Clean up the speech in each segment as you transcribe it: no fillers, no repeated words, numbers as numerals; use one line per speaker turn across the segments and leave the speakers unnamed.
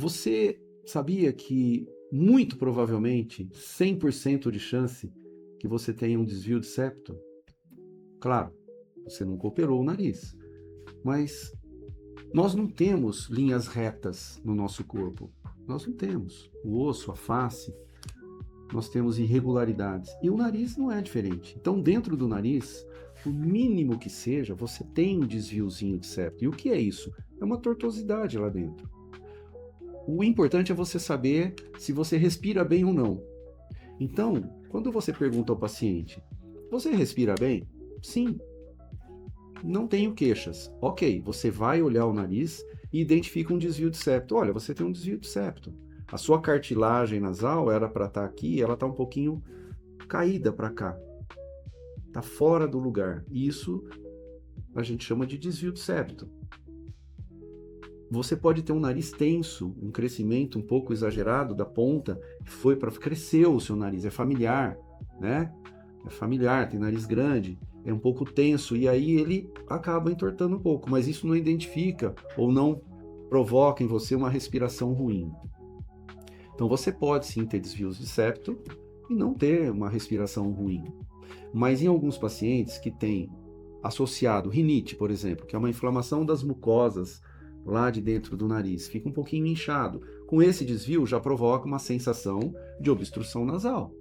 Você sabia que, muito provavelmente, 100% de chance que você tenha um desvio de septo? Claro, você nunca operou o nariz, mas nós não temos linhas retas no nosso corpo. Nós não temos. O osso, a face, nós temos irregularidades. E o nariz não é diferente. Então, dentro do nariz, o mínimo que seja, você tem um desviozinho de septo. E o que é isso? É uma tortuosidade lá dentro. O importante é você saber se você respira bem ou não. Então, quando você pergunta ao paciente, você respira bem? Sim. Não tenho queixas. Ok, você vai olhar o nariz e identifica um desvio de septo. Olha, você tem um desvio de septo. A sua cartilagem nasal era para estar aqui, ela está um pouquinho caída para cá. Está fora do lugar. Isso a gente chama de desvio de septo. Você pode ter um nariz tenso, um crescimento um pouco exagerado da ponta, foi para cresceu o seu nariz, é familiar, né? É familiar, tem nariz grande, é um pouco tenso e aí ele acaba entortando um pouco, mas isso não identifica ou não provoca em você uma respiração ruim. Então você pode sim ter desvios de septo e não ter uma respiração ruim. Mas em alguns pacientes que têm associado rinite, por exemplo, que é uma inflamação das mucosas lá de dentro do nariz, fica um pouquinho inchado. Com esse desvio já provoca uma sensação de obstrução nasal.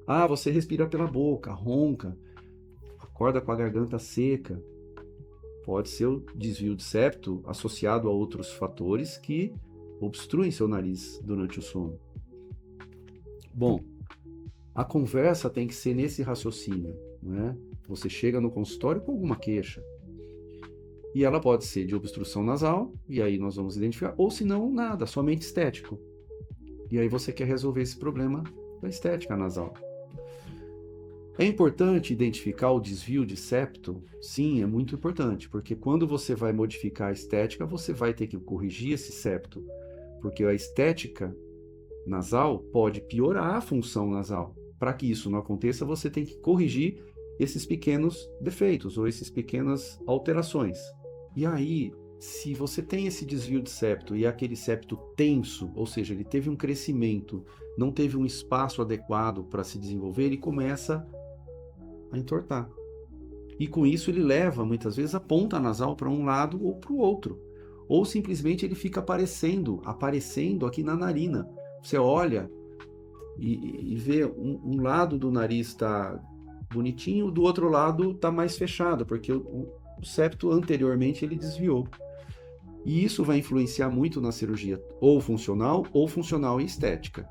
Ah, você respira pela boca, ronca, acorda com a garganta seca. Pode ser o desvio de septo associado a outros fatores que obstruem seu nariz durante o sono. Bom, a conversa tem que ser nesse raciocínio, né? Você chega no consultório com alguma queixa. E ela pode ser de obstrução nasal, e aí nós vamos identificar, ou se não, nada, somente estético. E aí você quer resolver esse problema da estética nasal. É importante identificar o desvio de septo? Sim, é muito importante, porque quando você vai modificar a estética, você vai ter que corrigir esse septo, porque a estética nasal pode piorar a função nasal. Para que isso não aconteça, você tem que corrigir esses pequenos defeitos ou essas pequenas alterações. E aí, se você tem esse desvio de septo e é aquele septo tenso, ou seja, ele teve um crescimento, não teve um espaço adequado para se desenvolver, ele começa a entortar. E com isso ele leva, muitas vezes, a ponta nasal para um lado ou para o outro. Ou simplesmente ele fica aparecendo aqui na narina. Você olha e vê um lado do nariz está bonitinho, do outro lado está mais fechado, porque o septo anteriormente ele desviou. E isso vai influenciar muito na cirurgia, ou funcional e estética.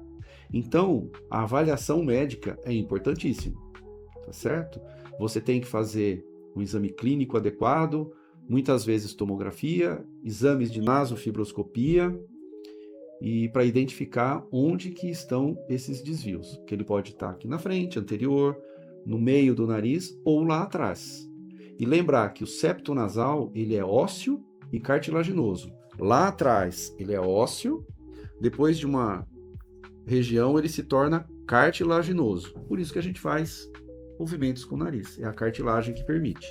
Então, a avaliação médica é importantíssima, tá certo? Você tem que fazer um exame clínico adequado, muitas vezes tomografia, exames de nasofibroscopia, e para identificar onde que estão esses desvios, que ele pode estar aqui na frente, anterior, no meio do nariz ou lá atrás. E lembrar que o septo nasal, ele é ósseo e cartilaginoso. Lá atrás, ele é ósseo, depois de uma região, ele se torna cartilaginoso. Por isso que a gente faz movimentos com o nariz, é a cartilagem que permite.